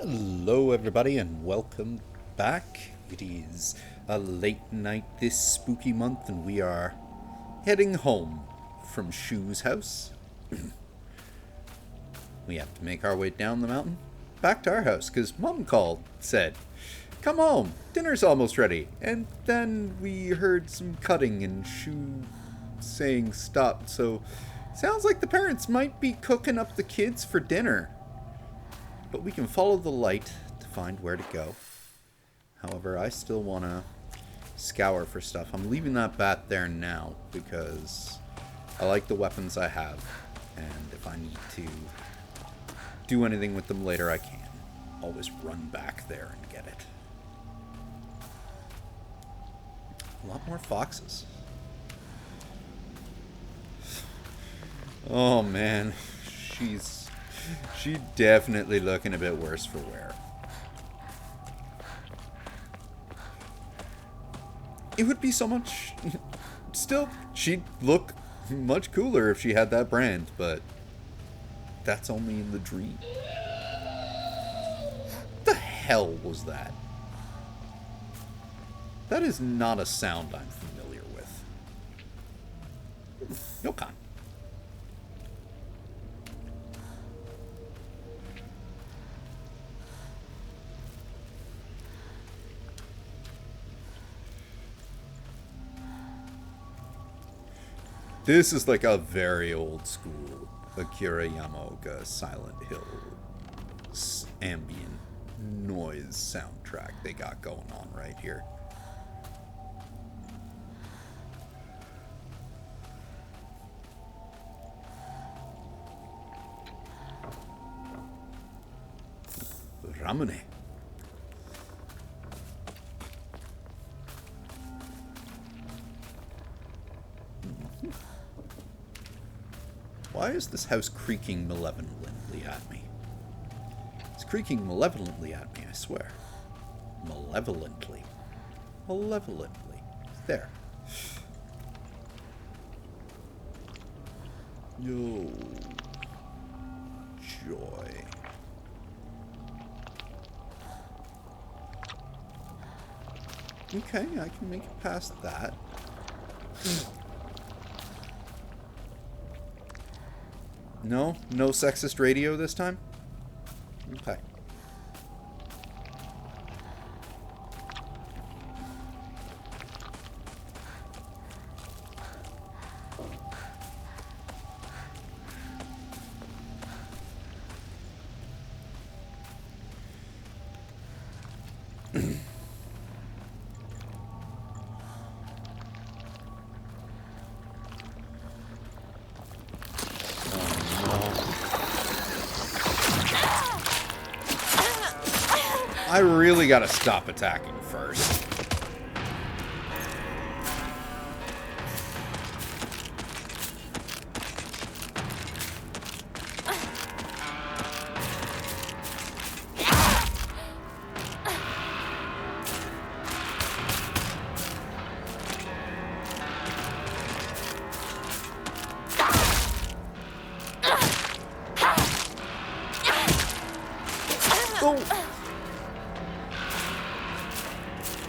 Hello, everybody, and welcome back. It is a late night this spooky month, and we are heading home from Shu's house. We have to make our way down the mountain back to our house because Mom called, said, "Come home, dinner's almost ready." And then we heard some cutting and Shu saying stop, so sounds like the parents might be cooking up the kids for dinner. But we can follow the light to find where to go. However, I still want to scour for stuff. I'm leaving that bat there now because I like the weapons I have. And if I need to do anything with them later, I can. Always run back there and get it. A lot more foxes. Oh man, she's definitely looking a bit worse for wear. It would be so much... Still, she'd look much cooler if she had that brand, but that's only in the dream. What the hell was that? That is not a sound I'm familiar with. No con. This is like a very old school Akira Yamaoka Silent Hill ambient noise soundtrack they got going on right here. Ramune. Why is this house creaking malevolently at me? It's creaking malevolently at me, I swear. Malevolently. Malevolently. There. No. Joy. Okay, I can make it past that. No sexist radio this time? Okay. I really gotta stop attacking first.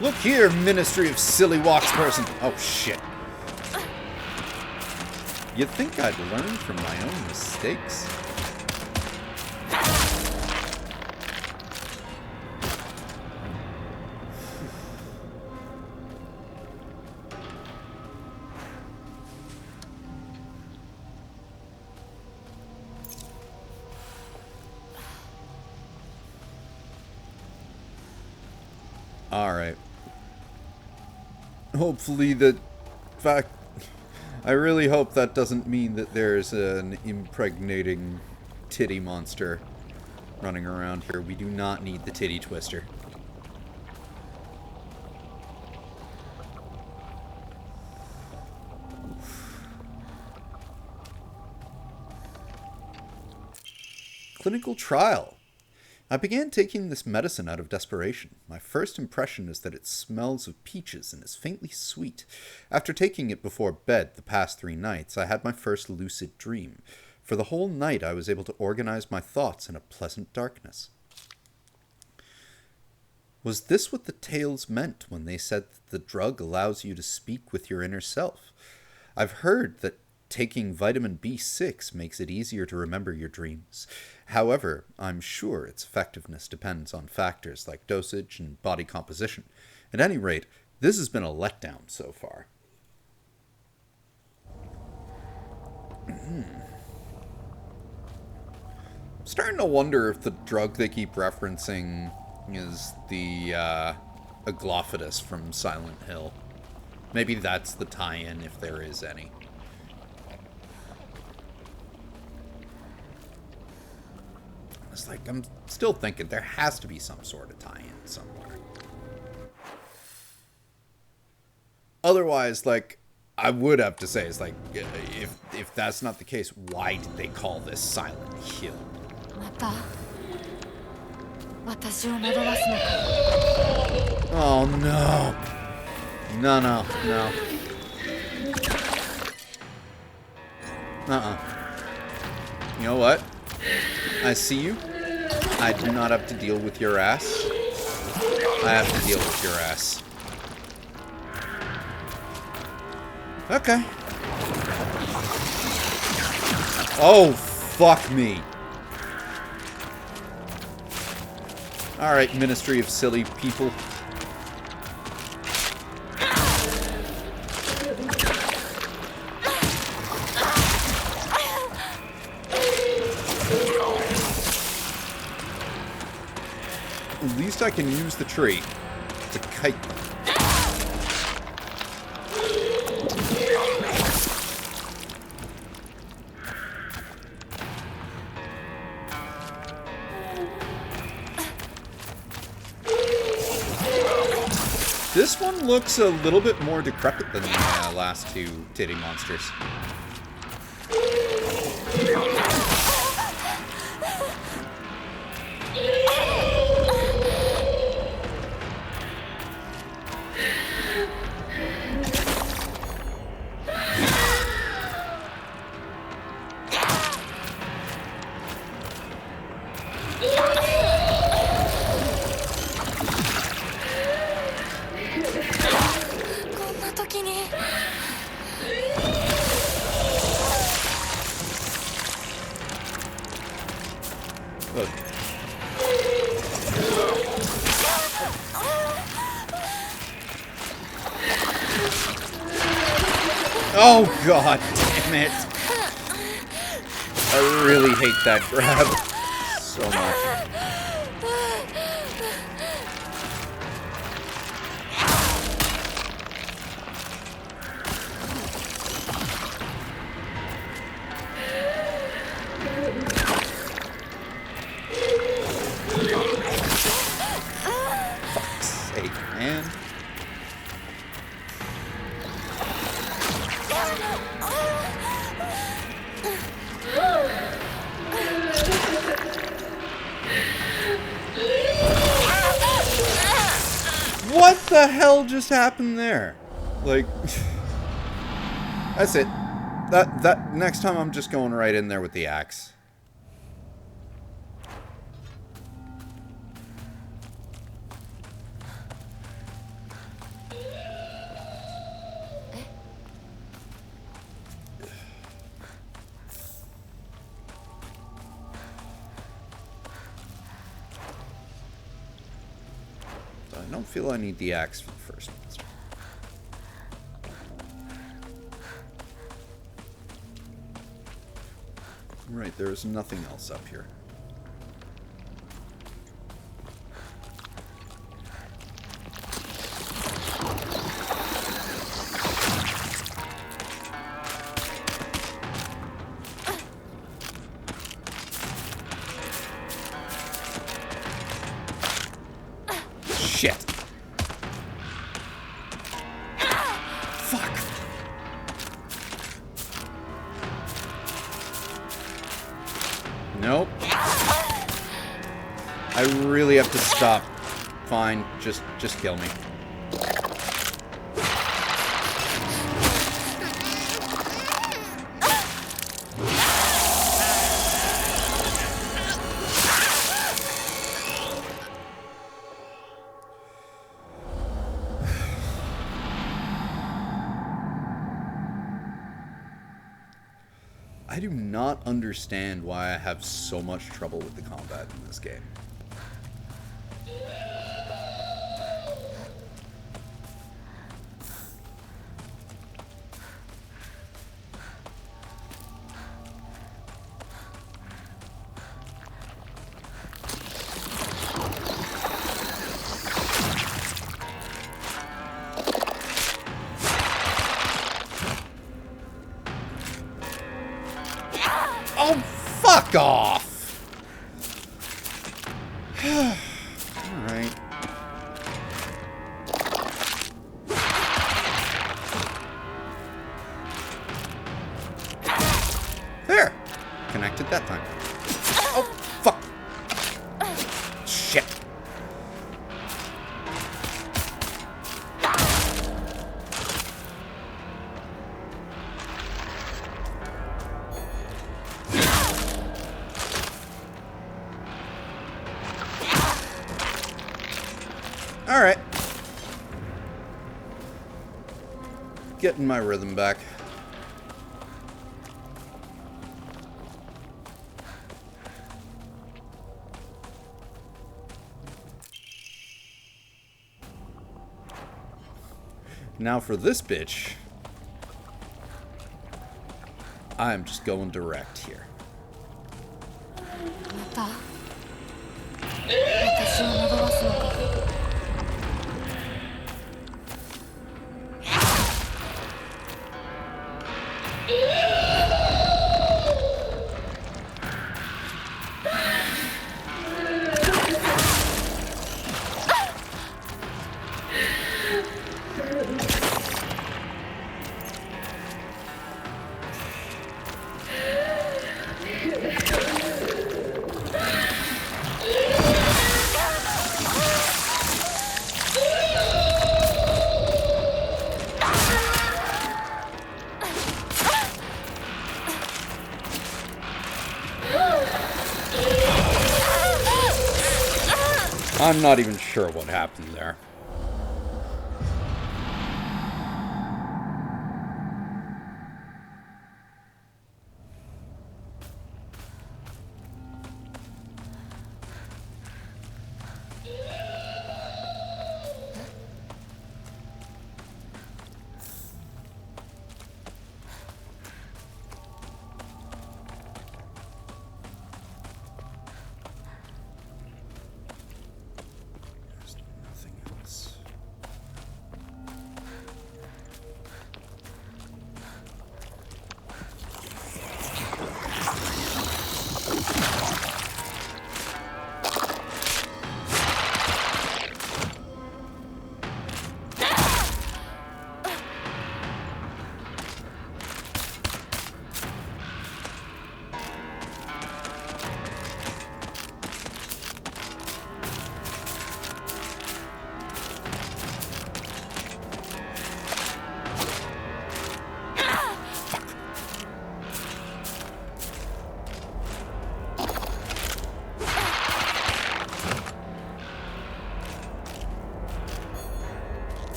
Look here, Ministry of Silly Walks person. Oh, shit. You'd think I'd learn from my own mistakes. Alright. Hopefully I really hope that doesn't mean that there's an impregnating titty monster running around here. We do not need the titty twister. Clinical trial. I began taking this medicine out of desperation. My first impression is that it smells of peaches and is faintly sweet. After taking it before bed the past 3 nights, I had my first lucid dream. For the whole night I was able to organize my thoughts in a pleasant darkness. Was this what the tales meant when they said that the drug allows you to speak with your inner self? I've heard that taking vitamin B6 makes it easier to remember your dreams. However, I'm sure its effectiveness depends on factors like dosage and body composition. At any rate, this has been a letdown so far. I'm starting to wonder if the drug they keep referencing is the Aglophidus from Silent Hill. Maybe that's the tie-in, if there is any. It's like, I'm still thinking there has to be some sort of tie-in somewhere. Otherwise, like, I would have to say, it's like, if that's not the case, why did they call this Silent Hill? Oh no. No. You know what? I see you. I do not have to deal with your ass. I have to deal with your ass. Okay. Oh, fuck me. Alright, Ministry of Silly People. At least I can use the tree to kite them. This one looks a little bit more decrepit than the last two titty monsters. Oh, god damn it. I really hate that grab so much. Fuck's sake, man. What the hell just happened there? Like, that's it. That next time I'm just going right in there with the axe. I don't feel I need the axe for the first monster. Right, there's nothing else up here. Shit. Fuck. Nope. I really have to stop. Fine, just kill me. I do not understand why I have so much trouble with the combat in this game. Oh, fuck off! Alright. There! Connected that time. Oh, fuck! Shit! Alright. Getting my rhythm back. Now for this bitch, I'm just going direct here. また私を惑わすのか。I'm not even sure what happened there.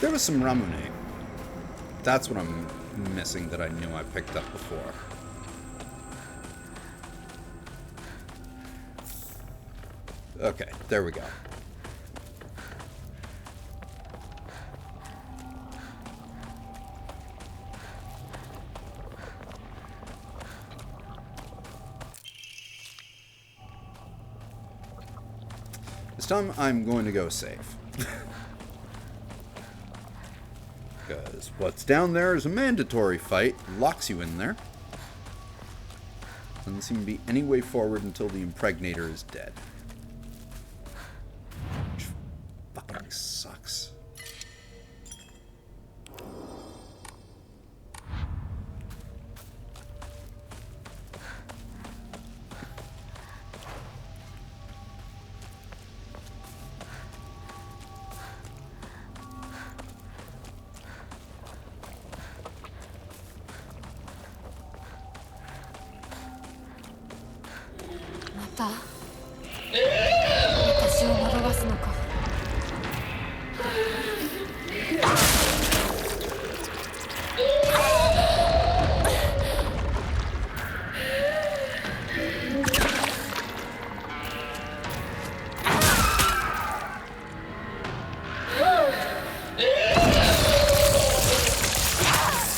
There was some Ramune. That's what I'm missing that I knew I picked up before. Okay, there we go. This time I'm going to go safe. Because what's down there is a mandatory fight, locks you in there. Doesn't seem to be any way forward until the impregnator is dead. Which fucking sucks. た私を惑わすのか。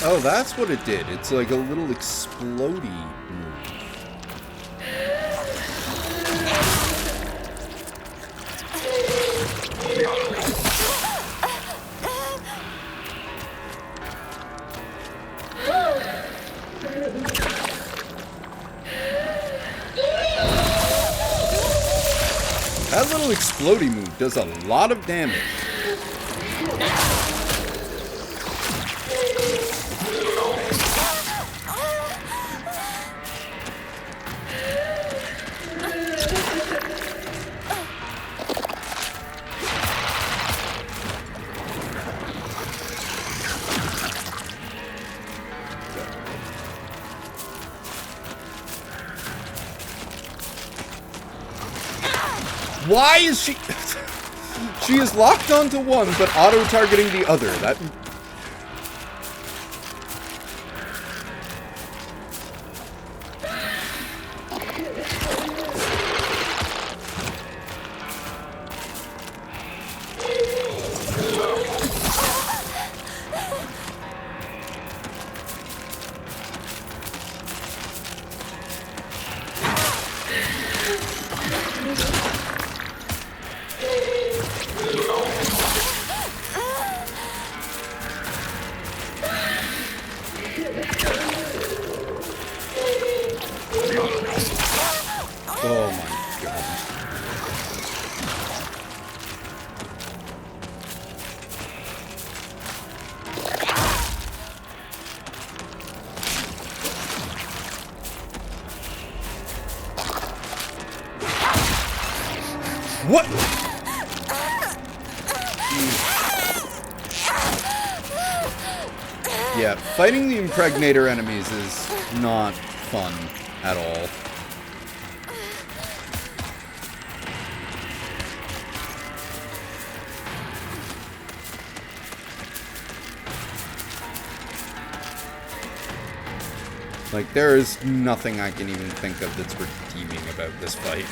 Oh, that's what it did. It's like a little explodey move. That little explodey move does a lot of damage. Why is she... She is locked onto one, but auto-targeting the other. That... Oh my god. What? Yeah, fighting the impregnator enemies is not fun at all. Like, there is nothing I can even think of that's redeeming about this fight.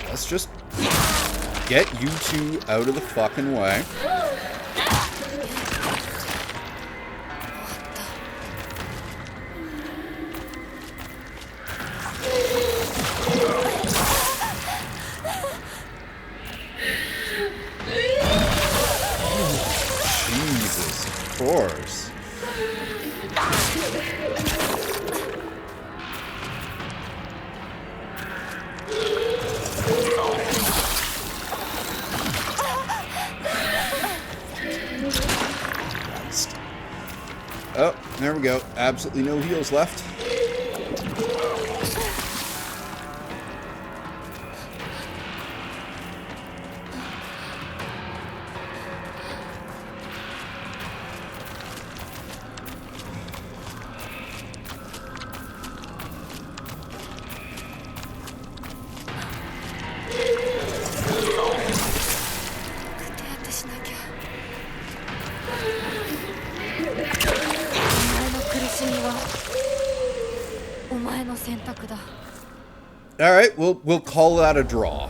Let's just get you two out of the fucking way. Jesus, of course. Oh, there we go. Absolutely no heals left. Alright, we'll call that a draw.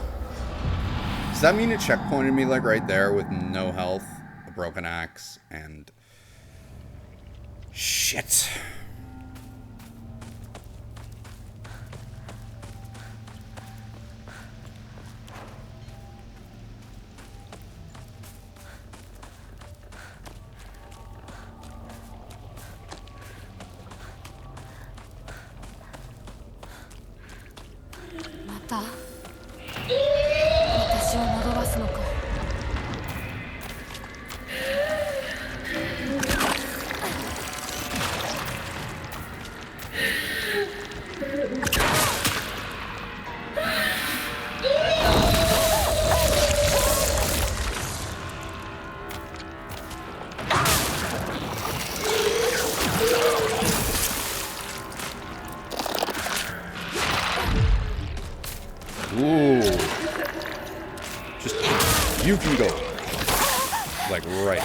Does that mean it checkpointed me like right there with no health, a broken axe, and... Shit. You can go. Like, right.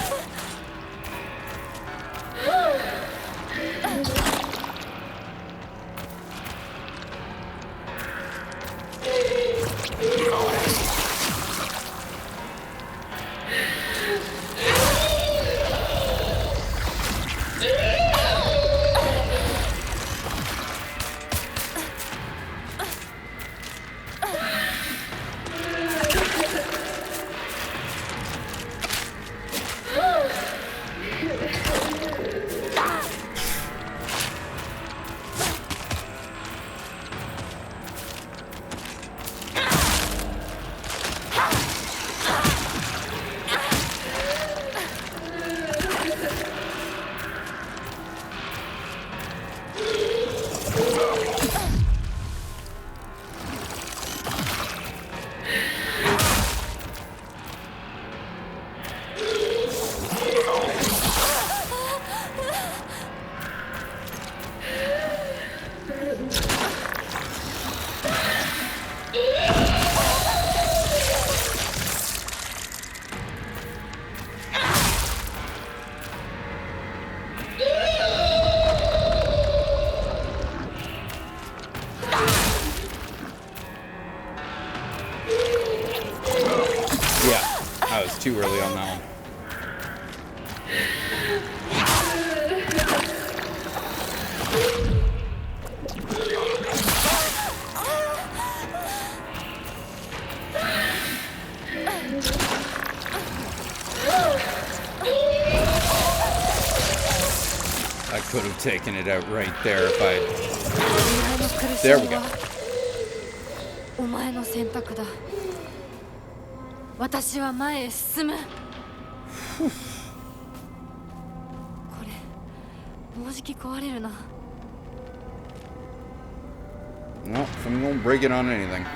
I was too early on that one. I could have taken it out right there if I... There we go. お前の選択だ。私は前へ進む。これ、もうじき壊れるな。Well, if I'm gonna break it on anything.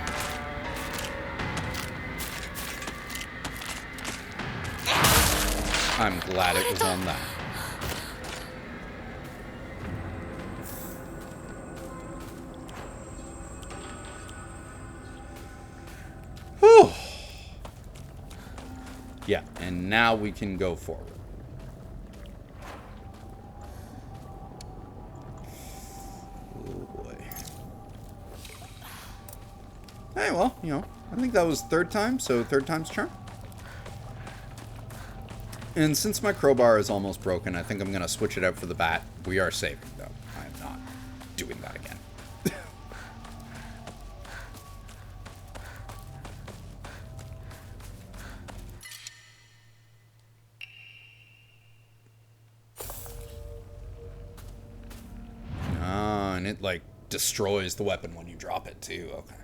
I'm glad it was on that. Whew. Yeah, and now we can go forward. Oh boy. Hey, well, you know, I think that was third time, so third time's charm. And since my crowbar is almost broken, I think I'm going to switch it out for the bat. We are saving, though. I am not doing that again. And it, like, destroys the weapon when you drop it, too. Okay.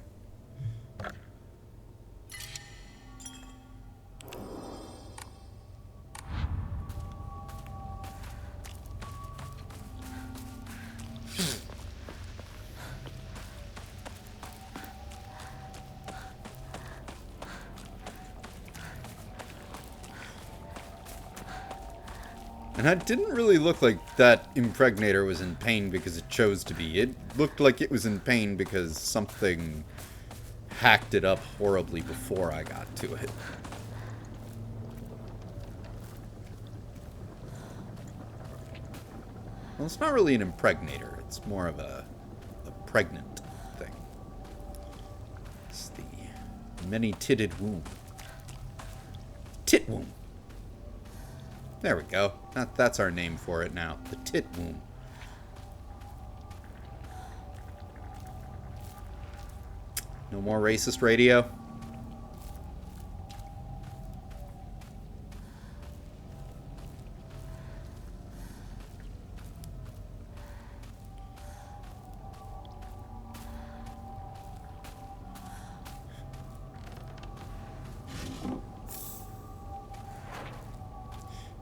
And that didn't really look like that impregnator was in pain because it chose to be. It looked like it was in pain because something hacked it up horribly before I got to it. Well, it's not really an impregnator. It's more of a pregnant thing. It's the many-titted womb. Tit womb. There we go. That's our name for it now. The tit womb. No more racist radio.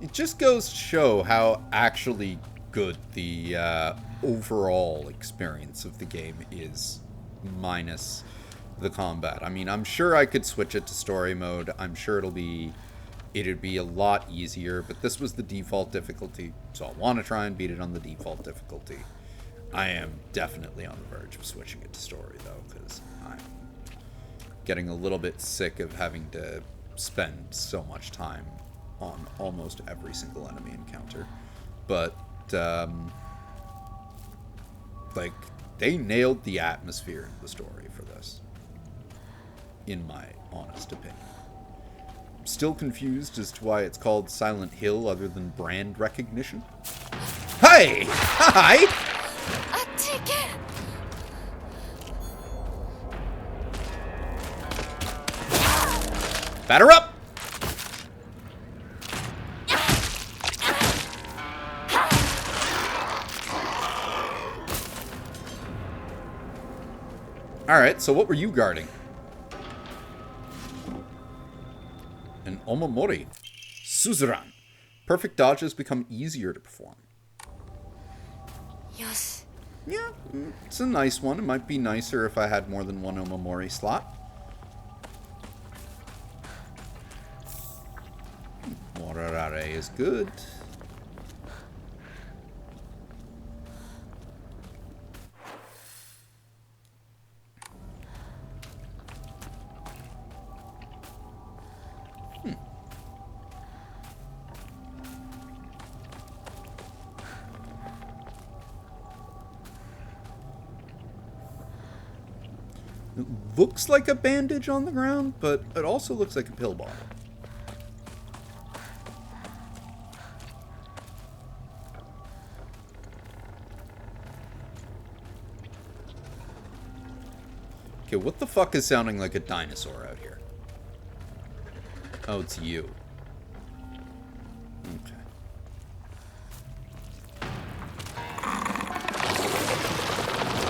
It just goes to show how actually good the overall experience of the game is, minus the combat. I mean, I'm sure I could switch it to story mode. I'm sure it'd be a lot easier, but this was the default difficulty, so I want to try and beat it on the default difficulty. I am definitely on the verge of switching it to story, though, because I'm getting a little bit sick of having to spend so much time on almost every single enemy encounter. But, like, they nailed the atmosphere and the story for this, in my honest opinion. I'm still confused as to why it's called Silent Hill other than brand recognition. Hey! Hi! Batter up! Alright, so what were you guarding? An Omamori. Suzerain. Perfect dodges become easier to perform. Yes. Yeah, it's a nice one. It might be nicer if I had more than one Omamori slot. Morarare is good. It looks like a bandage on the ground, but it also looks like a pill bottle. Okay, what the fuck is sounding like a dinosaur out here? Oh, it's you. Okay.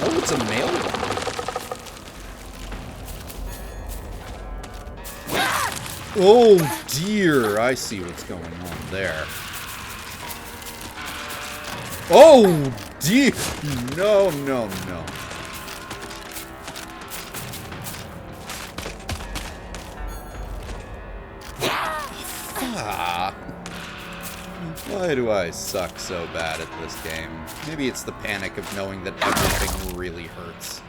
Oh, it's a male one. Oh, dear. I see what's going on there. Oh, dear. No, no, no. Why do I suck so bad at this game? Maybe it's the panic of knowing that everything really hurts.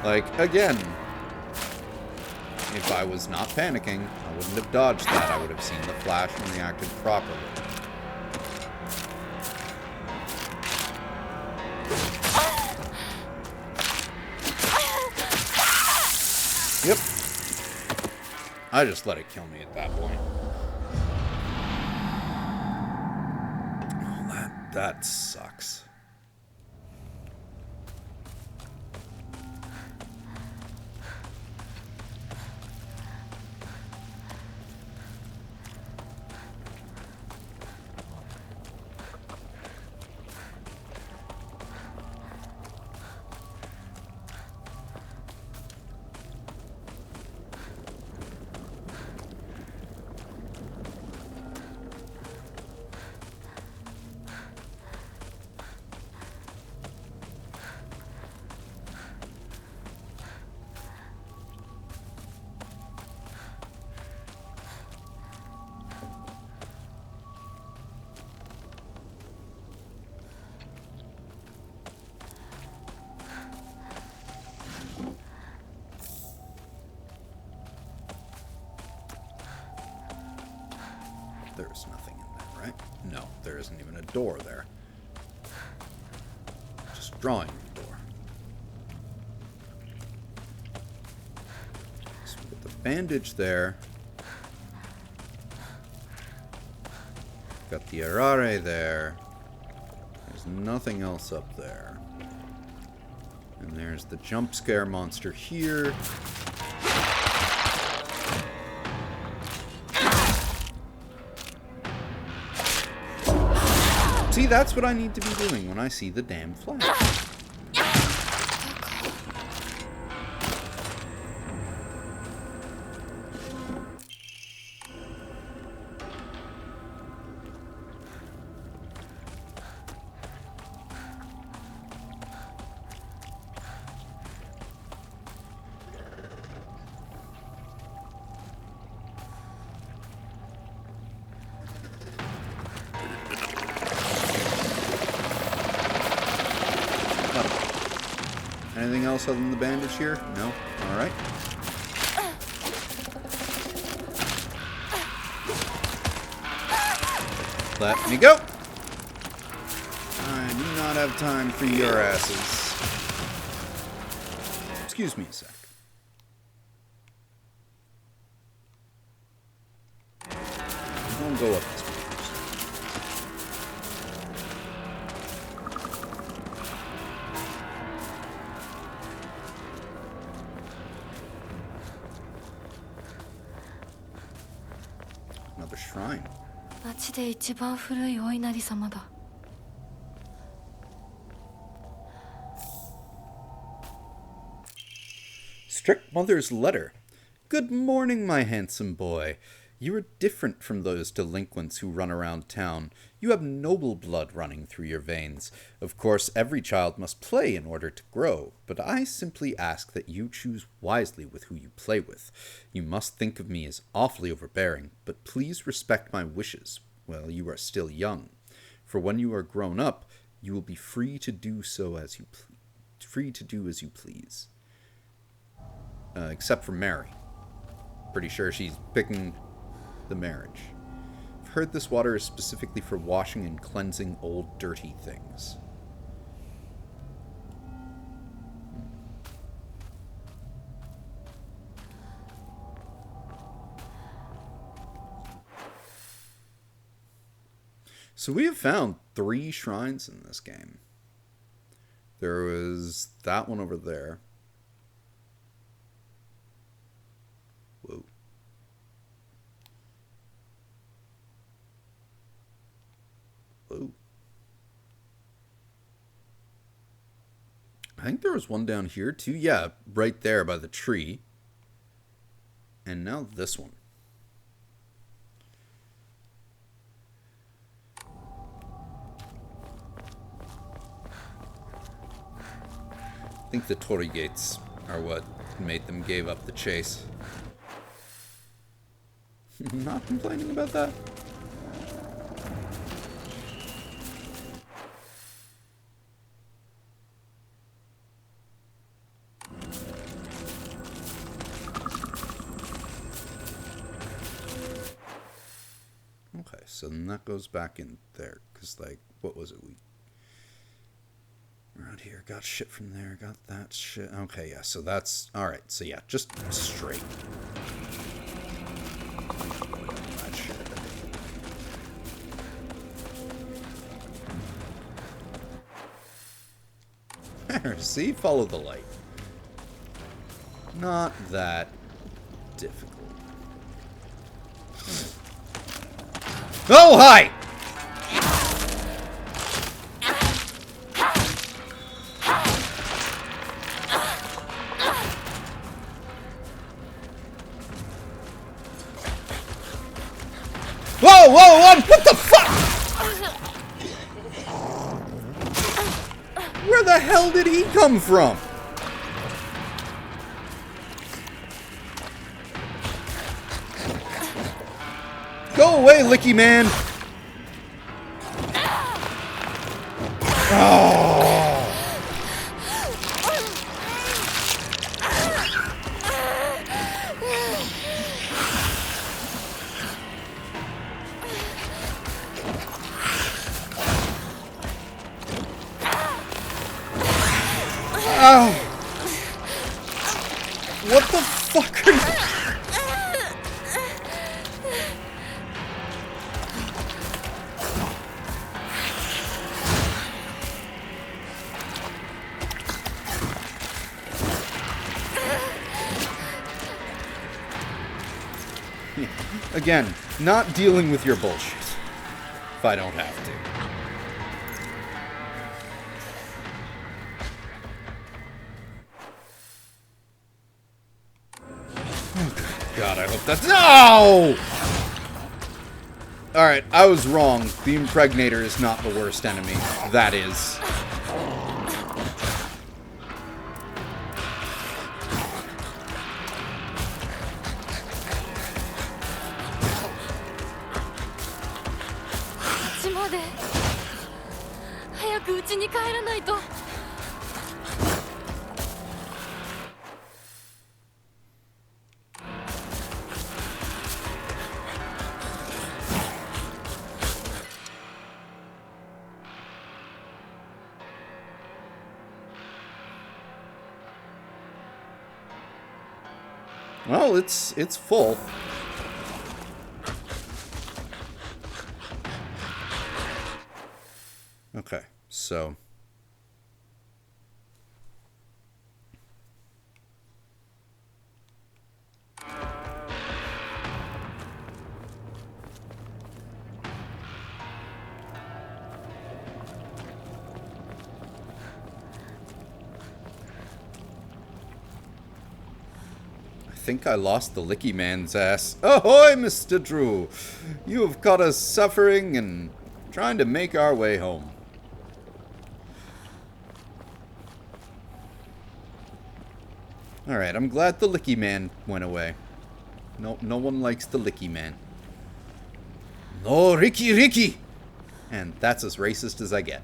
Like, again, if I was not panicking, I wouldn't have dodged that. I would have seen the flash and reacted properly. Yep. I just let it kill me at that point. Oh, that sucks. There's nothing in there, right? No, there isn't even a door there. Just drawing the door. So we got the bandage there. Got the Arare there. There's nothing else up there. And there's the jump scare monster here. See, that's what I need to be doing when I see the damn flash. Anything else other than the bandage here? No? Alright. Let me go. I do not have time for your asses. Excuse me a sec. Don't go up this way. Another shrine. 町で一番古いお稲荷様だ。Strict Mother's letter. Good morning, my handsome boy. You are different from those delinquents who run around town. You have noble blood running through your veins. Of course, every child must play in order to grow, but I simply ask that you choose wisely with who you play with. You must think of me as awfully overbearing, but please respect my wishes while you are still young. For when you are grown up, you will be free to do as you please. Except for Mary. Pretty sure she's picking the marriage. I've heard this water is specifically for washing and cleansing old dirty things. So we have found 3 shrines in this game. There was that one over there. Whoa. Whoa. I think there was one down here too. Yeah, right there by the tree. And now this one. I think the torii gates are what made them give up the chase. Not complaining about that. Okay, so then that goes back in there. Because, like, what was it? We around here, got shit from there, got that shit. Okay, yeah, so that's... Alright, so yeah, just straight. That shit. There, see? Follow the light. Not that difficult. Oh, hi! Whoa, whoa, what the fuck? Where the hell did he come from? Go away, Licky Man! Oh. Oh. What the fuck are you... Again, not dealing with your bullshit. If I don't have to. Oh, God, I hope that's... No! Alright, I was wrong. The Impregnator is not the worst enemy. That is. Well, it's full. Okay, so I think I lost the Licky Man's ass. Ahoy, Mr. Drew! You have caught us suffering and trying to make our way home. Alright, I'm glad the Licky Man went away. No one likes the Licky Man. No, Ricky! And that's as racist as I get.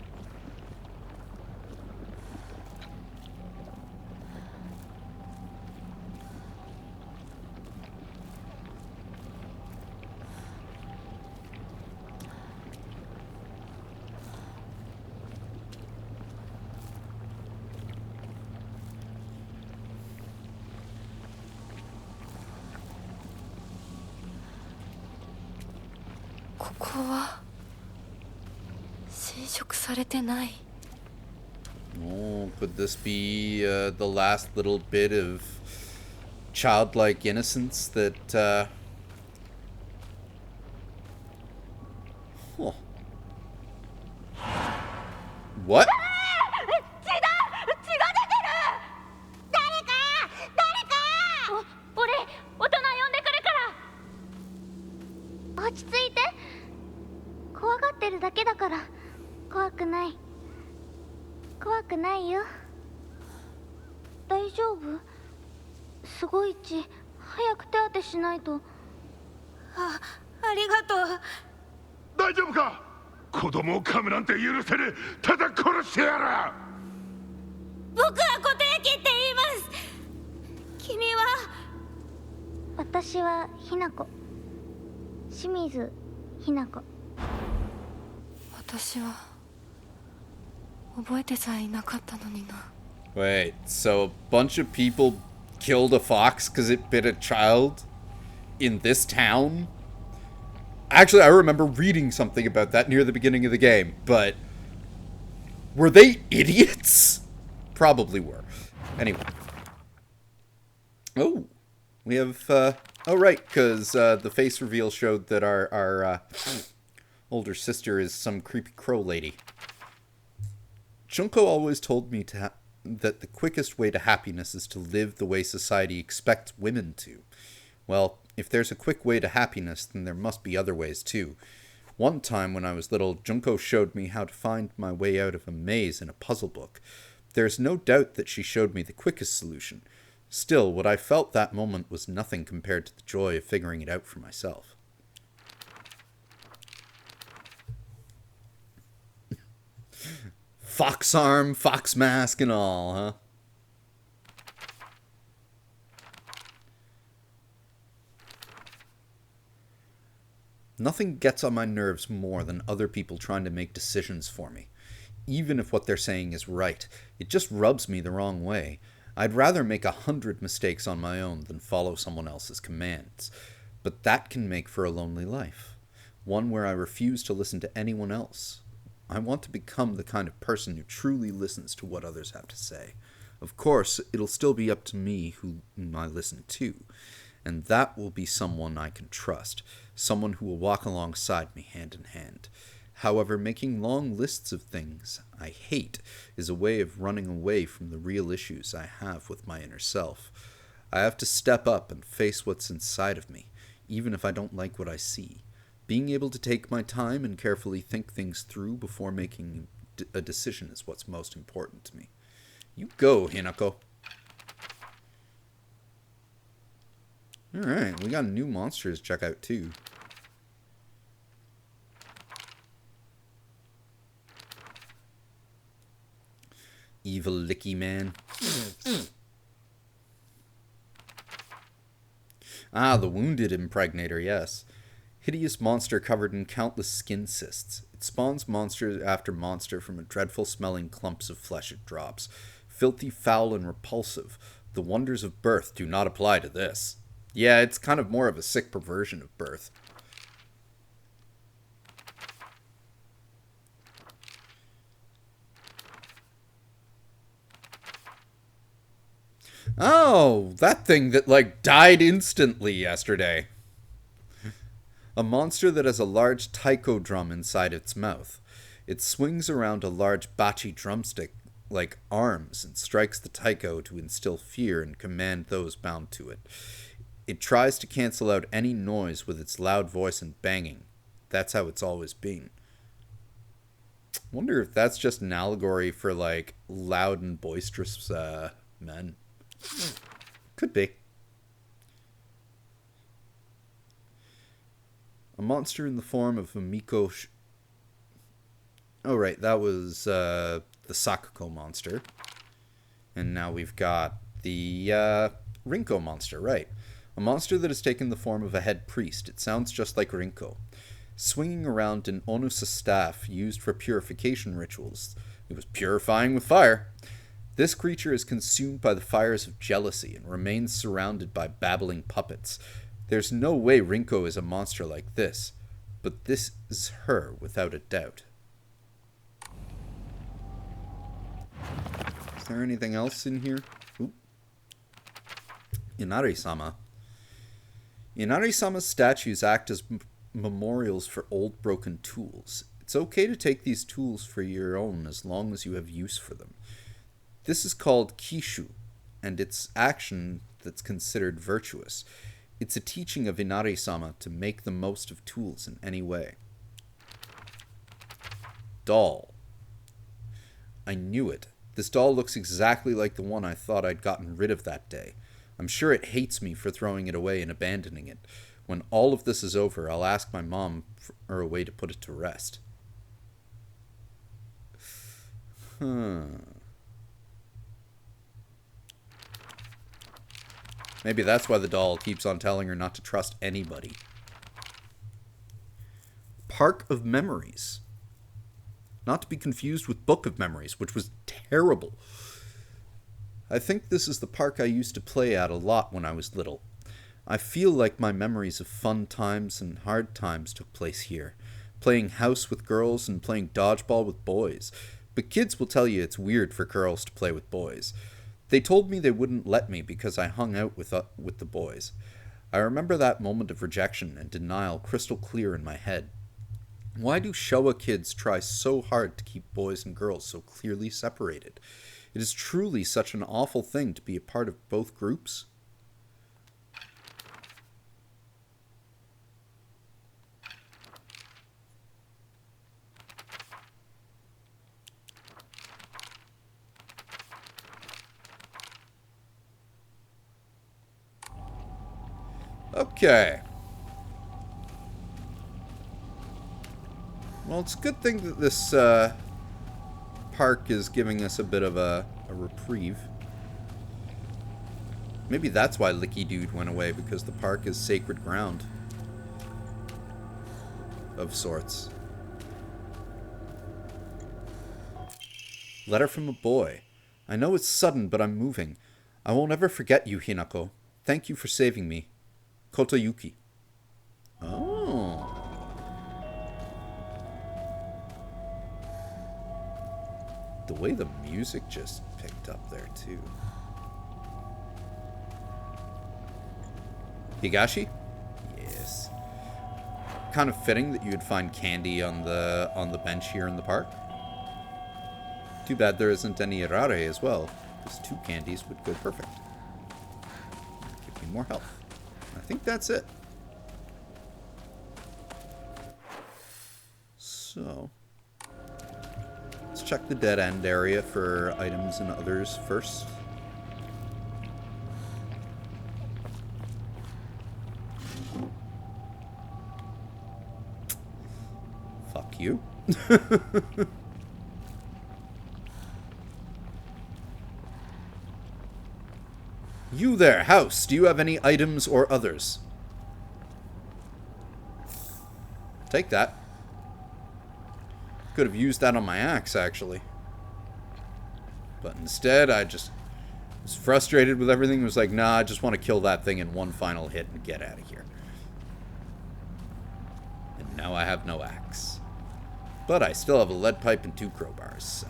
Oh, could this be the last little bit of childlike innocence that, oh. What? Wait, so a bunch of people killed a fox because it bit a child in this town? Actually, I remember reading something about that near the beginning of the game, but were they idiots? Probably were. Anyway. Oh, we have, oh right, because the face reveal showed that our older sister is some creepy crow lady. Junko always told me that the quickest way to happiness is to live the way society expects women to. Well, if there's a quick way to happiness, then there must be other ways too. One time when I was little, Junko showed me how to find my way out of a maze in a puzzle book. There's no doubt that she showed me the quickest solution. Still, what I felt that moment was nothing compared to the joy of figuring it out for myself. Fox arm, fox mask, and all, huh? Nothing gets on my nerves more than other people trying to make decisions for me. Even if what they're saying is right, it just rubs me the wrong way. I'd rather make 100 mistakes on my own than follow someone else's commands. But that can make for a lonely life. One where I refuse to listen to anyone else. I want to become the kind of person who truly listens to what others have to say. Of course, it'll still be up to me who I listen to. And that will be someone I can trust. Someone who will walk alongside me hand in hand. However, making long lists of things I hate is a way of running away from the real issues I have with my inner self. I have to step up and face what's inside of me, even if I don't like what I see. Being able to take my time and carefully think things through before making a decision is what's most important to me. You go, Hinako. Alright, we got new monsters to check out too. Evil Licky Man. Ah, the wounded impregnator, yes. Hideous monster covered in countless skin cysts. It spawns monster after monster from a dreadful smelling clumps of flesh it drops. Filthy, foul, and repulsive. The wonders of birth do not apply to this. Yeah, it's kind of more of a sick perversion of birth. Oh, that thing that, like, died instantly yesterday. A monster that has a large taiko drum inside its mouth. It swings around a large bachi drumstick like arms and strikes the taiko to instill fear and command those bound to it. It tries to cancel out any noise with its loud voice and banging. That's how it's always been. Wonder if that's just an allegory for, like, loud and boisterous men. Could be. A monster in the form of a Miko... Oh, right, that was the Sakuko monster. And now we've got the Rinko monster, right. A monster that has taken the form of a head priest. It sounds just like Rinko. Swinging around an Onusa staff used for purification rituals. It was purifying with fire. This creature is consumed by the fires of jealousy and remains surrounded by babbling puppets. There's no way Rinko is a monster like this, but this is her without a doubt. Is there anything else in here? Oop. Inari-sama. Inari-sama's statues act as memorials for old broken tools. It's okay to take these tools for your own as long as you have use for them. This is called kishu, and it's action that's considered virtuous. It's a teaching of Inari-sama to make the most of tools in any way. Doll. I knew it. This doll looks exactly like the one I thought I'd gotten rid of that day. I'm sure it hates me for throwing it away and abandoning it. When all of this is over, I'll ask my mom for a way to put it to rest. Maybe that's why the doll keeps on telling her not to trust anybody. Park of Memories. Not to be confused with Book of Memories, which was terrible. I think this is the park I used to play at a lot when I was little. I feel like my memories of fun times and hard times took place here. Playing house with girls and playing dodgeball with boys. But kids will tell you it's weird for girls to play with boys. They told me they wouldn't let me because I hung out with the boys. I remember that moment of rejection and denial crystal clear in my head. Why do Showa kids try so hard to keep boys and girls so clearly separated? It is truly such an awful thing to be a part of both groups. Okay. Well, it's a good thing that this park is giving us a bit of a reprieve. Maybe that's why Licky Dude went away, because the park is sacred ground. Of sorts. Letter from a boy. I know it's sudden, but I'm moving. I won't ever forget you, Hinako. Thank you for saving me. Kotoyuki. Oh. The way the music just picked up there, too. Higashi? Yes. Kind of fitting that you'd find candy on the bench here in the park. Too bad there isn't any Irare as well, because 2 candies would go perfect. Give me more health. I think that's it. So, let's check the dead end area for items and others first. Fuck you. You there, house. Do you have any items or others? Take that. Could have used that on my axe, actually. But instead, I just Was frustrated with everything. Was like, nah, I just want to kill that thing in one final hit and get out of here. And now I have no axe. But I still have a lead pipe and 2 crowbars, so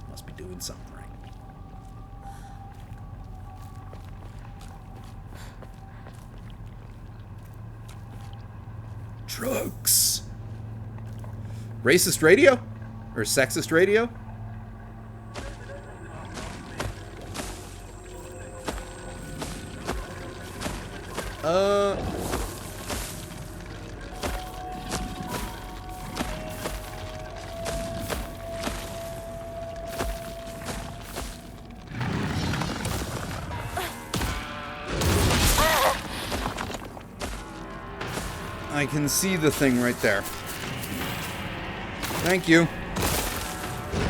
must be doing something right. Drugs. Racist radio? Or sexist radio? I can see the thing right there. Thank you.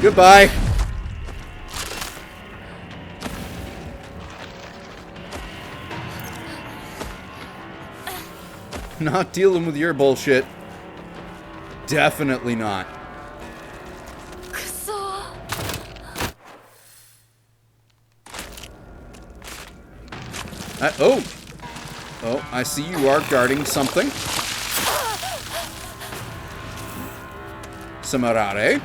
Goodbye. Not dealing with your bullshit. Definitely not. Oh, I see you are guarding something. Samarare.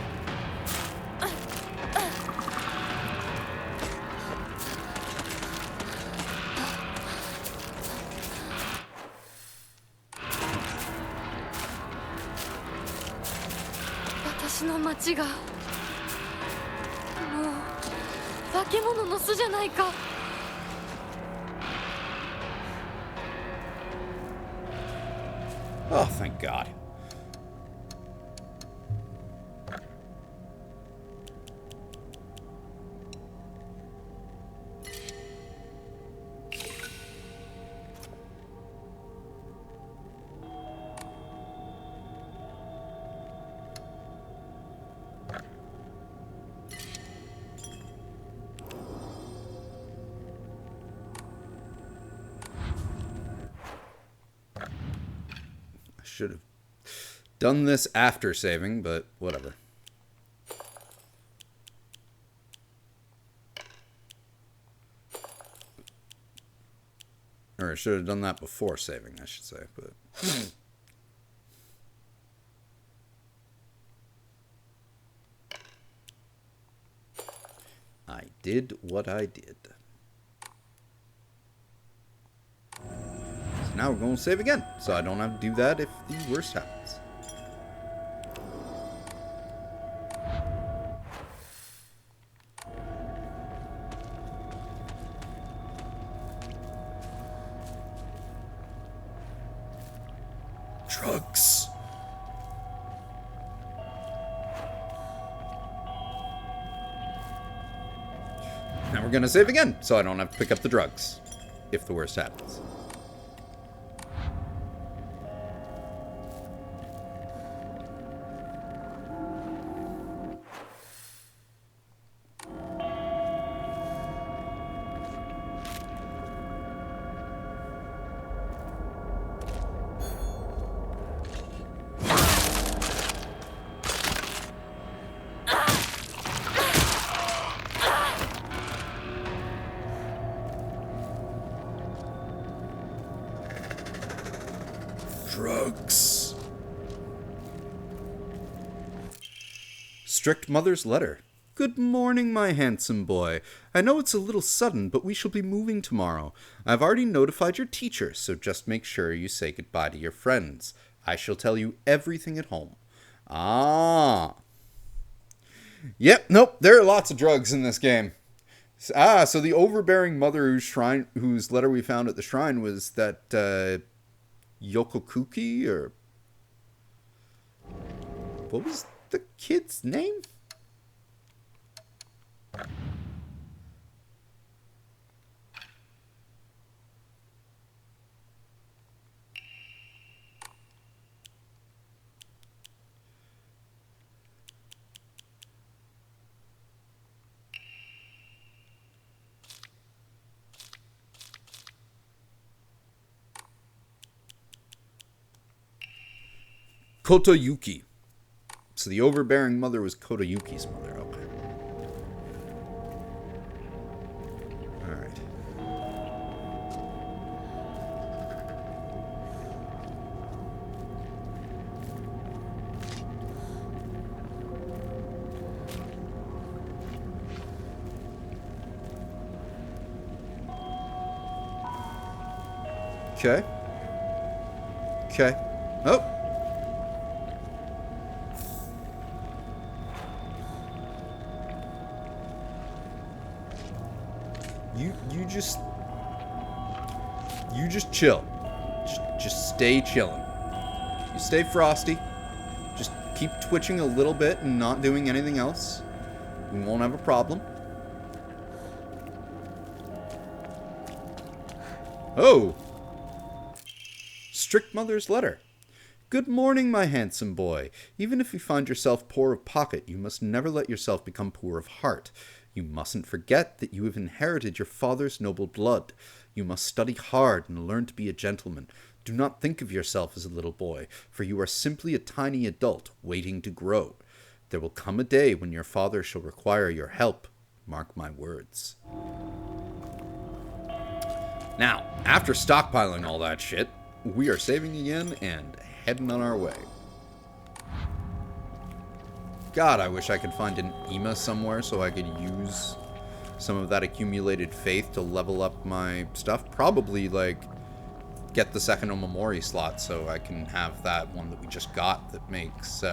Oh, thank God. Should have done this after saving, but whatever. Or I should have done that before saving, I should say, but... I did what I did. Now we're going to save again, so I don't have to do that if the worst happens. Drugs. Now we're going to save again, so I don't have to pick up the drugs if the worst happens. Drugs. Strict Mother's Letter. Good morning, my handsome boy. I know it's a little sudden, but we shall be moving tomorrow. I've already notified your teacher, so just make sure you say goodbye to your friends. I shall tell you everything at home. Ah. Yep, nope, there are lots of drugs in this game. Ah, so the overbearing mother whose letter we found at the shrine was that, Yokokuki, or... What was the kid's name? Kotoyuki. So the overbearing mother was Kotoyuki's mother. Okay. Alright. Okay. Okay. Oh! You just chill. Just stay chilling. You stay frosty. Just keep twitching a little bit and not doing anything else. We won't have a problem. Oh! Strict Mother's letter. Good morning, my handsome boy. Even if you find yourself poor of pocket, you must never let yourself become poor of heart. You mustn't forget that you have inherited your father's noble blood. You must study hard and learn to be a gentleman. Do not think of yourself as a little boy, for you are simply a tiny adult waiting to grow. There will come a day when your father shall require your help. Mark my words. Now, after stockpiling all that shit, we are saving again and heading on our way. God, I wish I could find an EMA somewhere so I could use some of that accumulated faith to level up my stuff. Probably, like, get the second Omamori slot so I can have that one that we just got that makes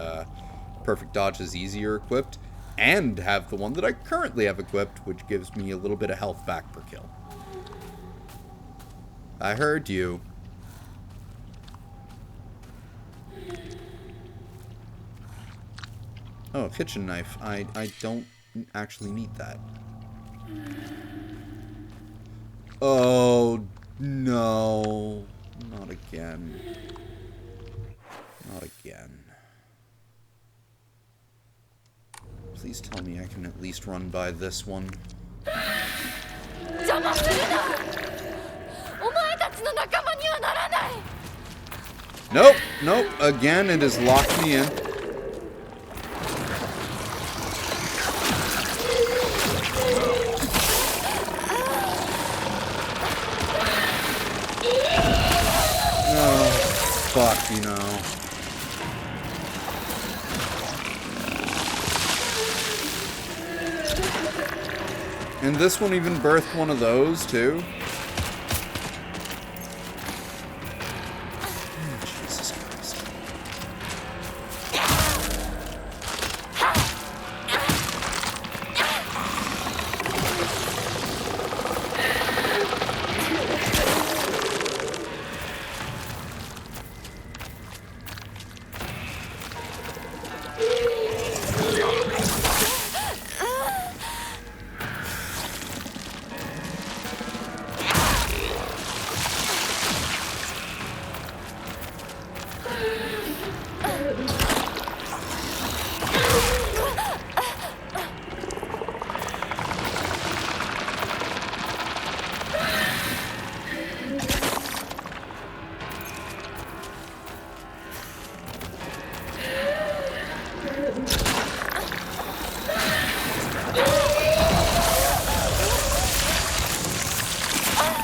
perfect dodges easier equipped. And have the one that I currently have equipped, which gives me a little bit of health back per kill. I heard you. Oh, kitchen knife. I don't actually need that. Oh, no. Not again. Not again. Please tell me I can at least run by this one. Nope, nope. Again, it has locked me in. Fuck, you know. And this one even birthed one of those, too. Oh, Jesus Christ.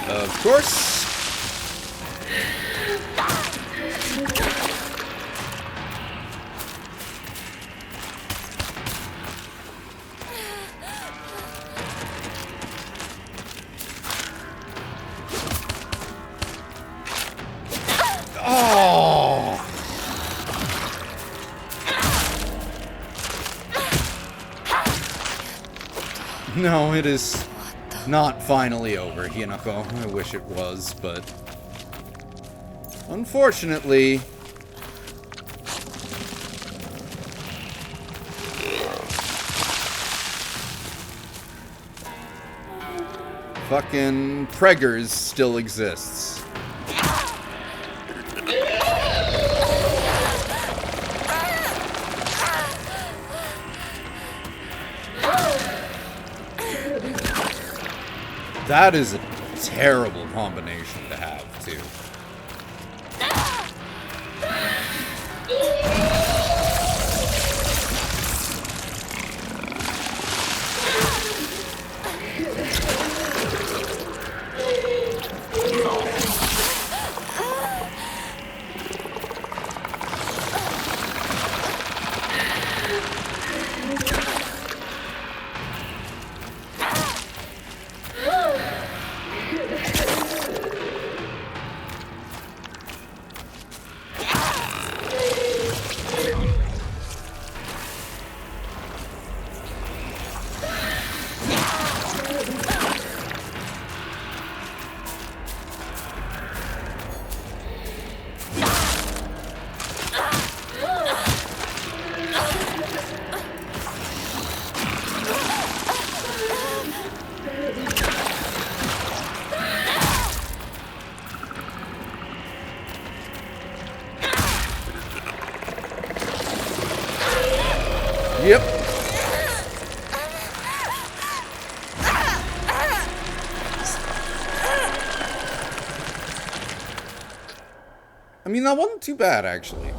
Of course. Oh. No, it is not finally over, Hinako. I wish it was, but unfortunately, fucking Preggers still exists. That is a terrible combination to have, too. mean, that wasn't too bad, actually.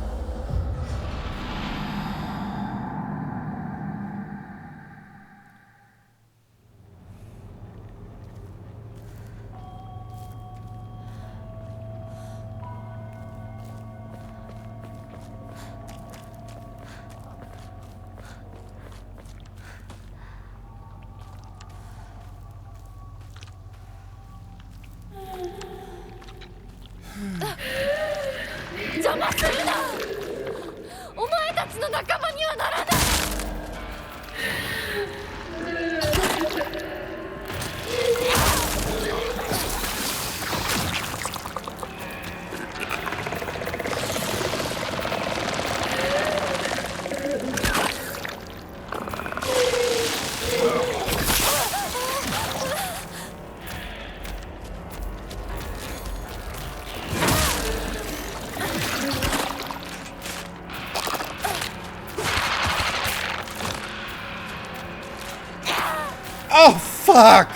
Oh, fuck!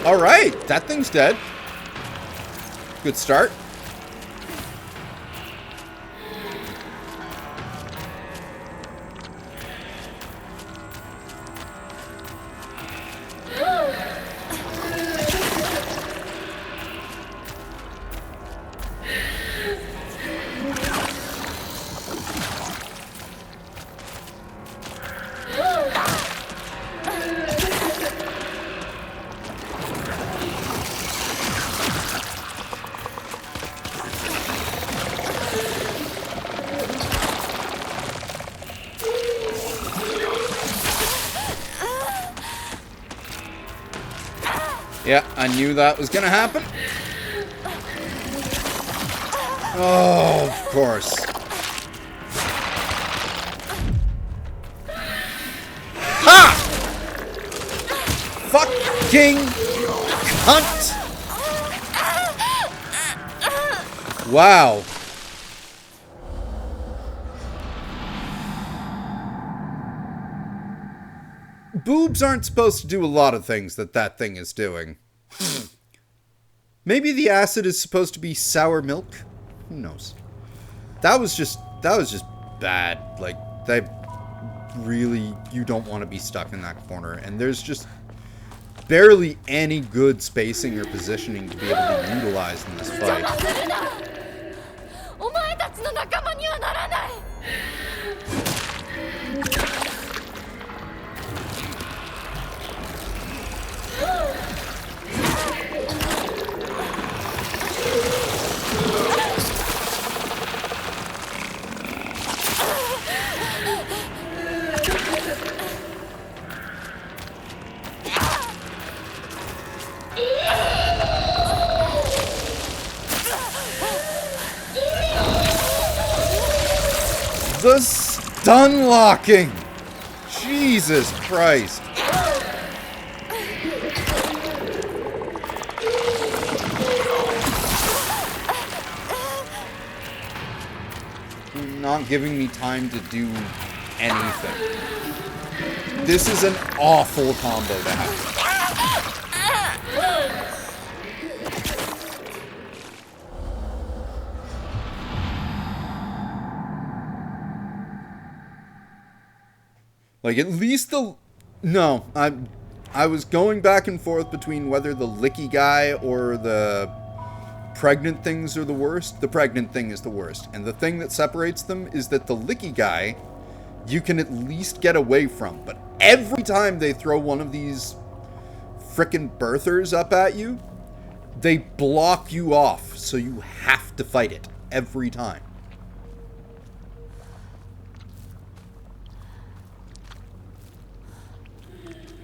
Alright, that thing's dead. Good start. Yeah, I knew that was gonna happen. Oh, of course. Ha! Fucking cunt! Wow. Boobs aren't supposed to do a lot of things that thing is doing. Maybe the acid is supposed to be sour milk? Who knows? That was just bad. Like, you don't want to be stuck in that corner. And there's just barely any good spacing or positioning to be able to utilize in this fight. The stun locking! Jesus Christ! Not giving me time to do anything. This is an awful combo to have. Like, at least the... No, I was going back and forth between whether the licky guy or the pregnant things are the worst. The pregnant thing is the worst. And the thing that separates them is that the licky guy, you can at least get away from. But every time they throw one of these frickin' birthers up at you, they block you off. So you have to fight it every time.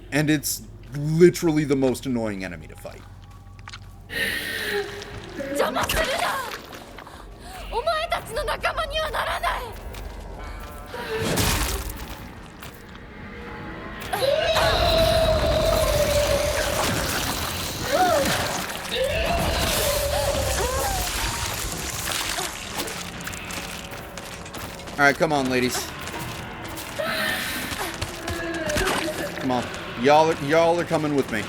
And it's literally the most annoying enemy to fight. Alright, come on, ladies. Come on. Y'all are coming with me.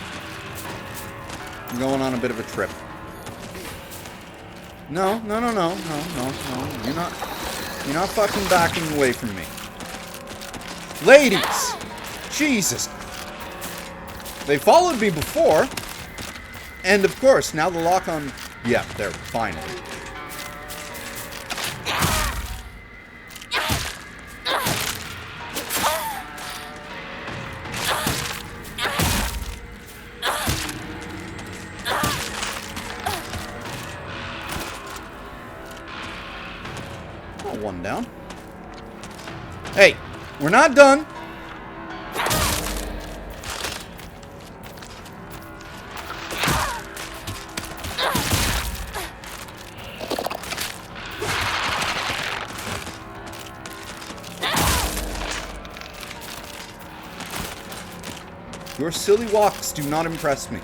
I'm going on a bit of a trip. No. You're not fucking backing away from me. Ladies! Jesus! They followed me before. And of course, now the lock on... Yeah, there, finally. One down. Hey, we're not done. Your silly walks do not impress me.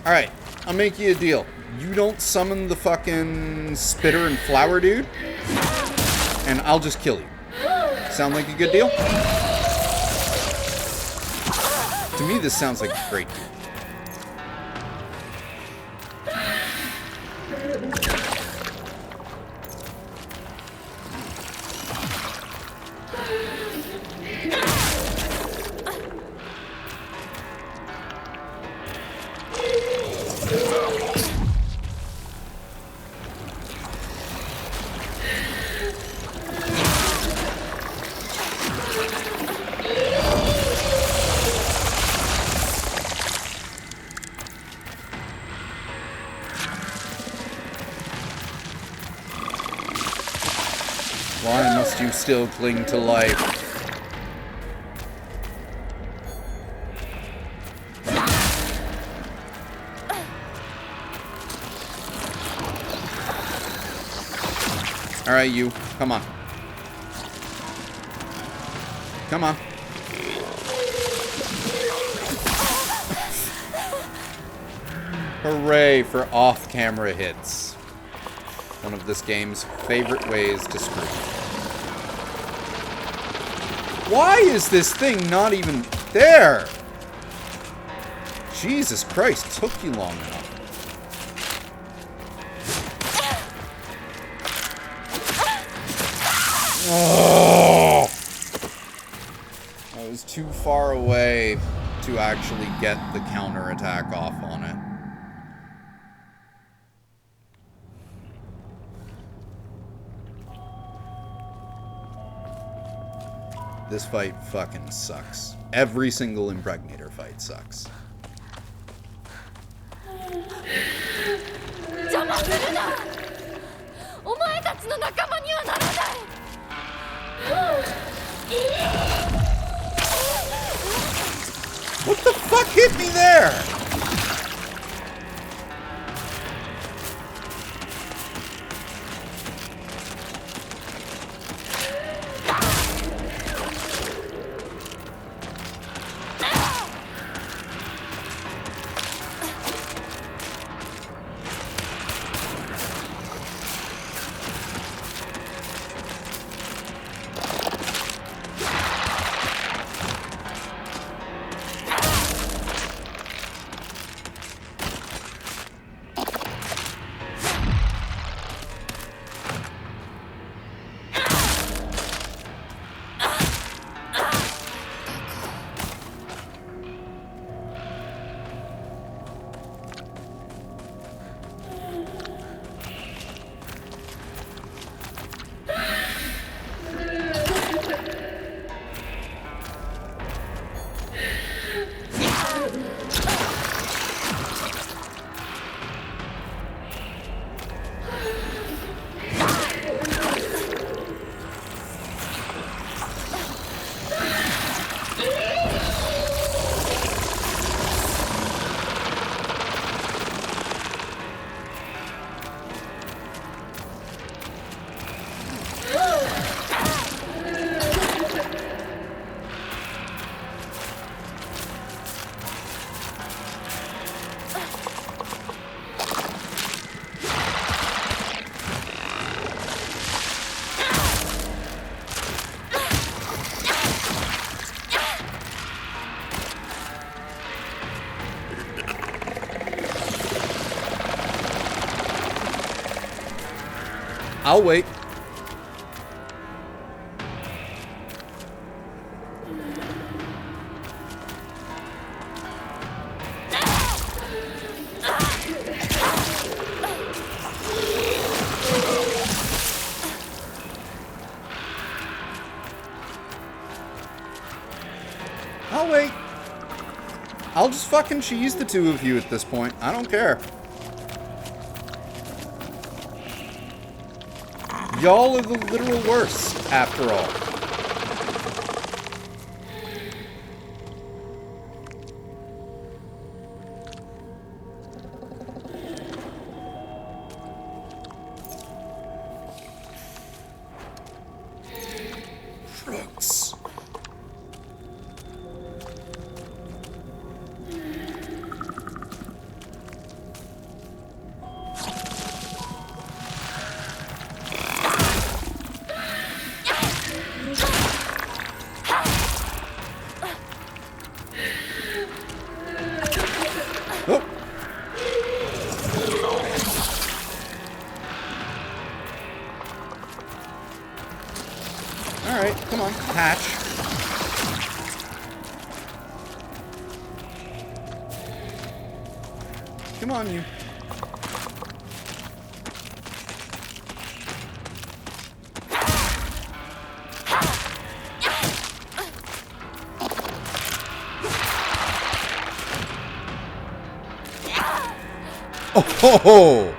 Alright, I'll make you a deal. You don't summon the fucking spitter and flower dude, and I'll just kill you. Sound like a good deal? To me, this sounds like a great deal. Why must you still cling to life? Alright, you. Come on. Come on. Hooray for off-camera hits. One of this game's favorite ways to screw. Why is this thing not even there? Jesus Christ, took you long enough. Oh! I was too far away to actually get the counterattack off on it. This fight fucking sucks. Every single Impregnator fight sucks. What the fuck hit me there? I'll wait. I'll wait. I'll just fucking cheese the two of you at this point. I don't care. Y'all are the literal worst, after all. Crooks. Oh. Alright, come on. Hatch. Come on, you. Oh ho ho!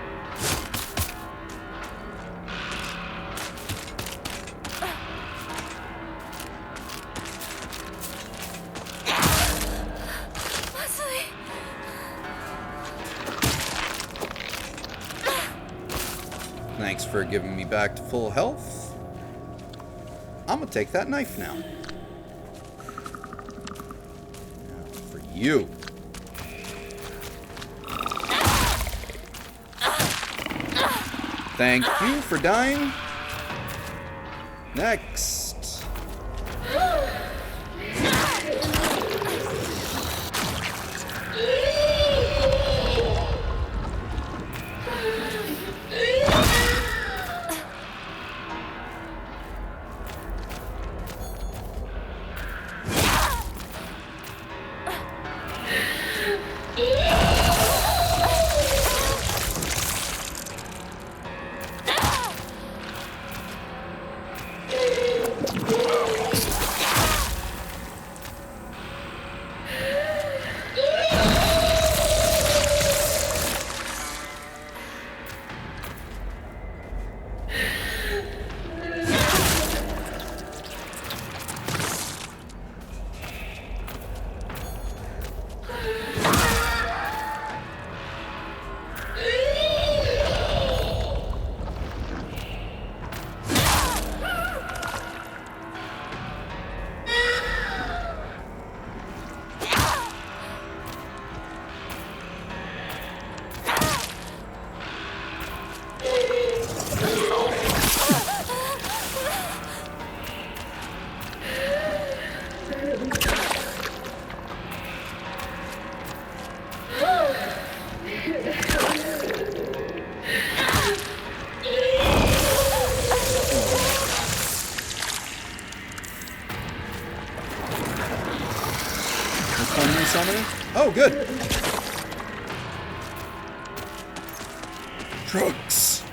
Thanks for giving me back to full health. I'm gonna take that knife now. Now for you. Thank you for dying. Next. Oh, good. Drugs.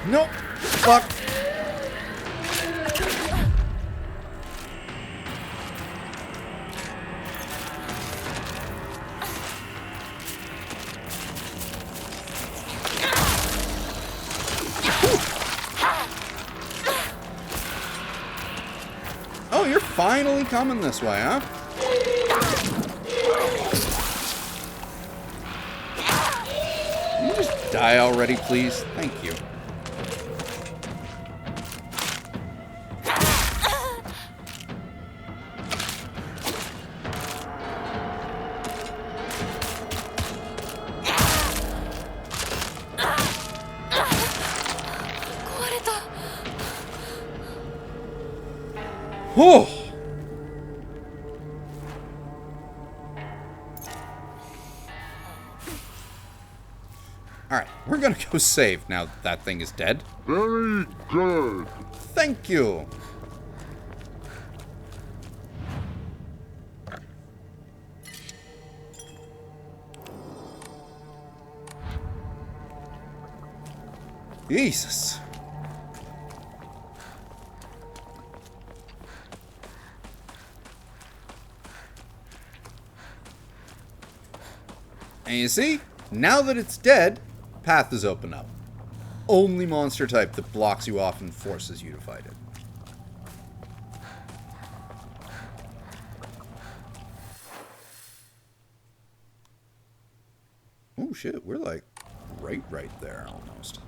Nope. Fuck. Oh, you're finally coming this way, huh? You just Die already, please? Thank you. Oh! Alright, we're gonna go save now that thing is dead. Very good. Thank you! Jesus. And you see, now that it's dead, path is open up. Only monster type that blocks you off and forces you to fight it. Oh shit, we're like right there almost.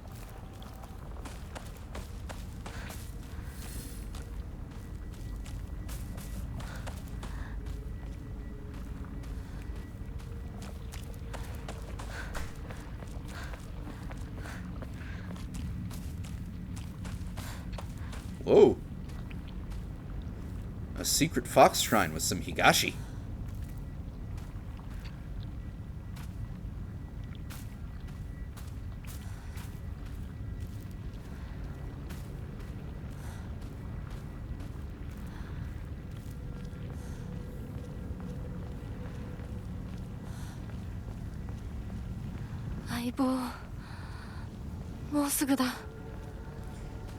Whoa. A secret fox shrine with some higashi.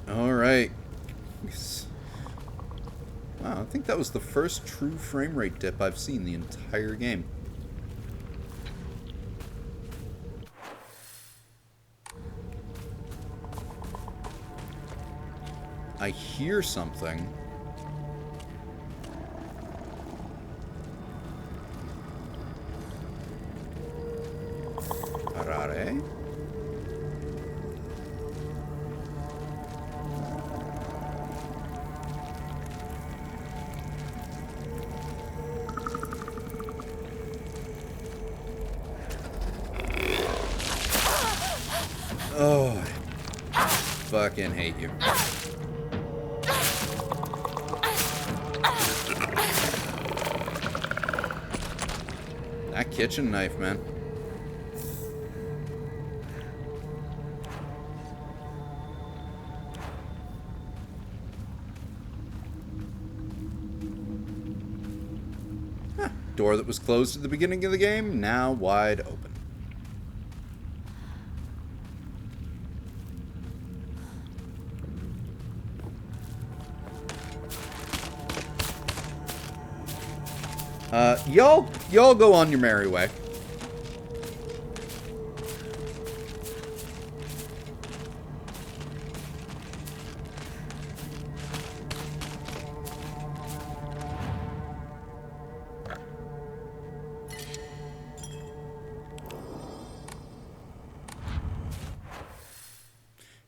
Alright. Wow, I think that was the first true frame rate dip I've seen the entire game. I hear something. Arare? Oh, I fucking hate you. That kitchen knife, man. Huh. Door that was closed at the beginning of the game, now wide open. Y'all go on your merry way.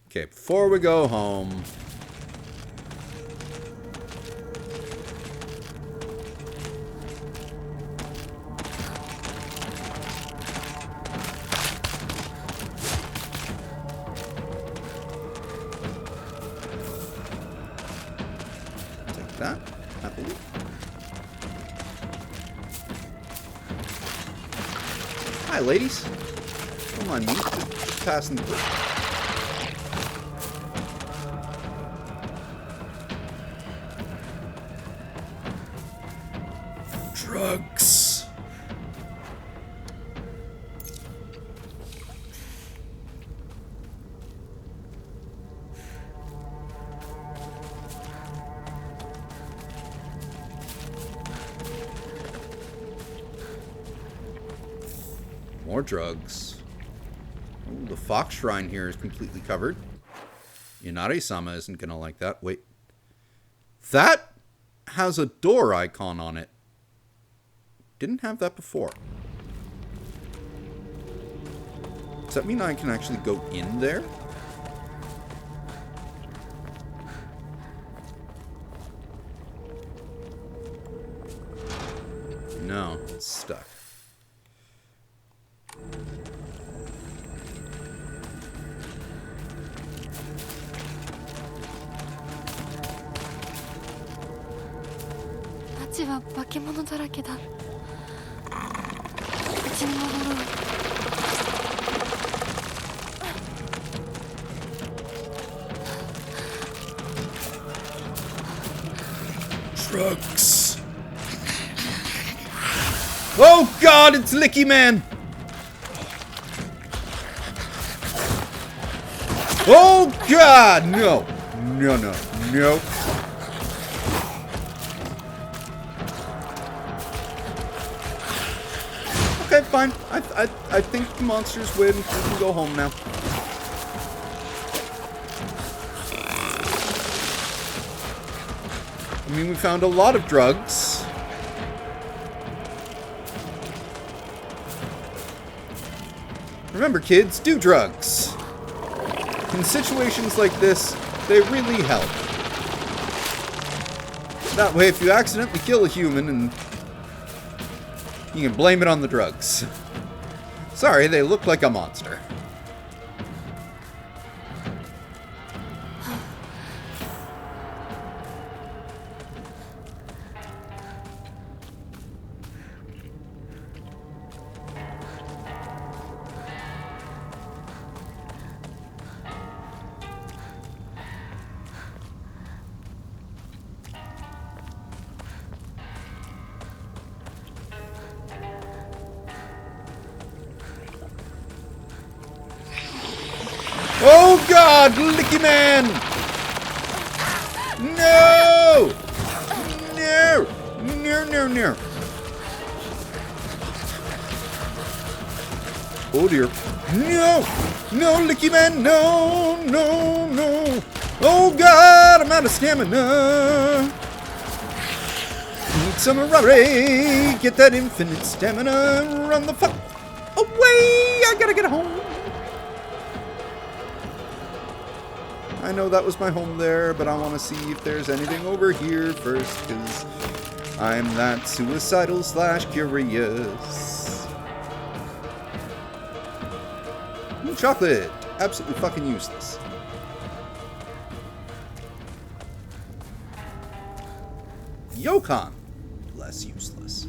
Okay, before we go home, that, I believe. Hi, ladies. Come on, you. Just passing through. Drugs. More drugs. Ooh, the fox shrine here is completely covered. Inari-sama isn't gonna like that. Wait. That has a door icon on it. Didn't have that before. Does that mean I can actually go in there? No, it's stuck. Drugs. Oh God, it's Licky Man. Oh God, no. No, no, no. Okay, fine. I think the monsters win. We can go home now. I mean, we found a lot of drugs. Remember, kids, do drugs. In situations like this, they really help. That way, if you accidentally kill a human, and you can blame it on the drugs. Sorry, they look like a monster. Oh God, Licky Man! No! No! No, no, no. Oh dear. No! No, Licky Man! No! No! No! Oh God, I'm out of stamina! Need some robbery! Get that infinite stamina! Run the fuck away! I gotta get home! I know that was my home there, but I want to see if there's anything over here first, because I'm that suicidal / curious. Chocolate! Absolutely fucking useless. Yokon! Less useless.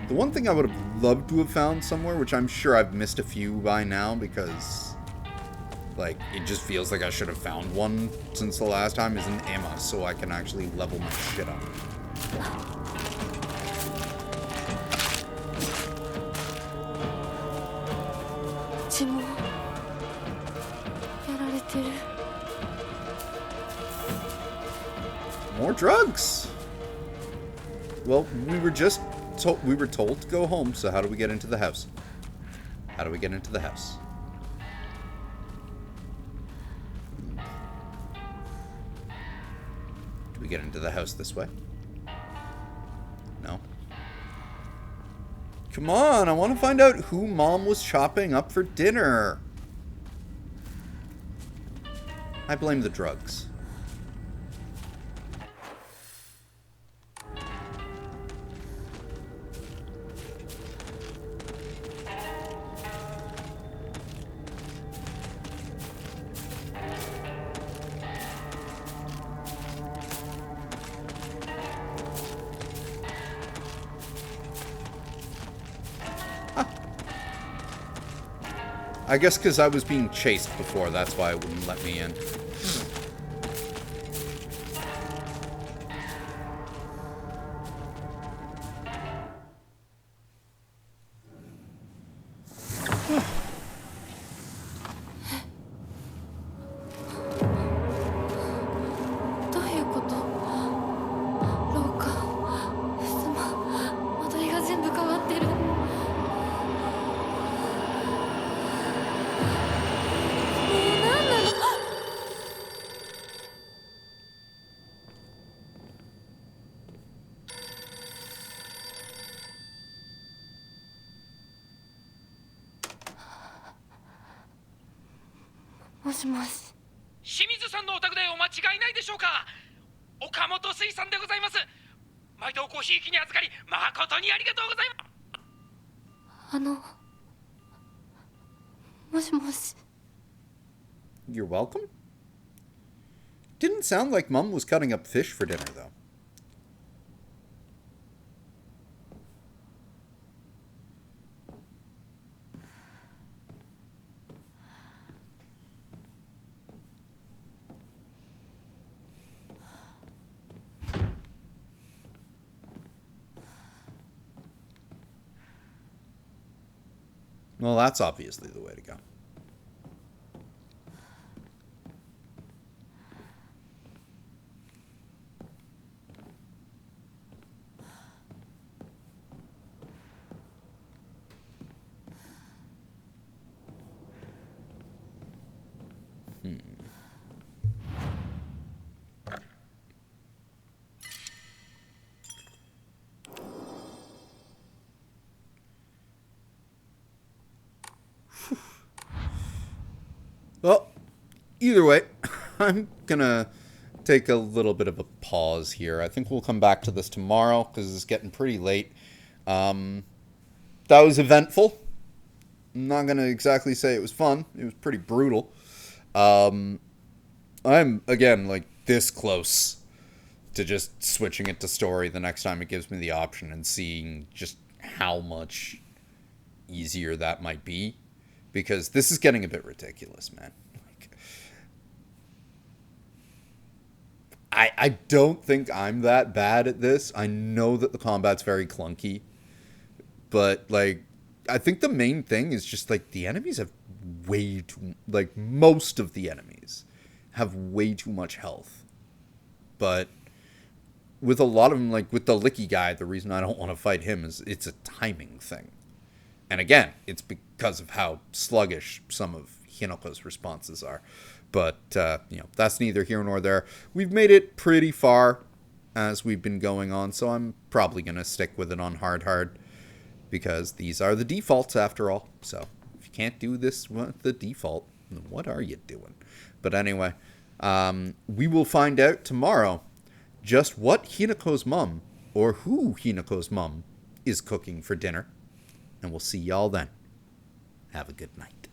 The one thing I would have loved to have found somewhere, which I'm sure I've missed a few by now, because like, it just feels like I should have found one since the last time, is an Emma, so I can actually level my shit up. More drugs! Well, we were told to go home, so how do we get into the house? How do we get into the house? Get into the house this way? No. Come on, I want to find out who Mom was chopping up for dinner. I blame the drugs. I guess because I was being chased before, that's why it wouldn't let me in. しもし。清水さんのお宅でお間違いないでしょうか。岡本水産でございます。毎度ごひいきに預かり誠にありがとうございます。もしもし。 You're welcome? Didn't sound like Mum was cutting up fish for dinner, though. Well, that's obviously the way to go. Well, either way, I'm gonna take a little bit of a pause here. I think we'll come back to this tomorrow because it's getting pretty late. That was eventful. I'm not gonna exactly say it was fun. It was pretty brutal. I'm again like this close to just switching it to story the next time it gives me the option and seeing just how much easier that might be. Because this is getting a bit ridiculous, man. Like, I don't think I'm that bad at this. I know that the combat's very clunky. But, like, I think the main thing is just, like, the enemies have way too... Like, most of the enemies have way too much health. But with a lot of them, like, with the Licky guy, the reason I don't want to fight him is it's a timing thing. And again, it's because of how sluggish some of Hinoko's responses are. But, that's neither here nor there. We've made it pretty far as we've been going on, so I'm probably going to stick with it on hard. Because these are the defaults, after all. So, if you can't do this with the default, then what are you doing? But anyway, we will find out tomorrow just what Hinoko's mum, or who Hinoko's mum, is cooking for dinner. And we'll see y'all then. Have a good night.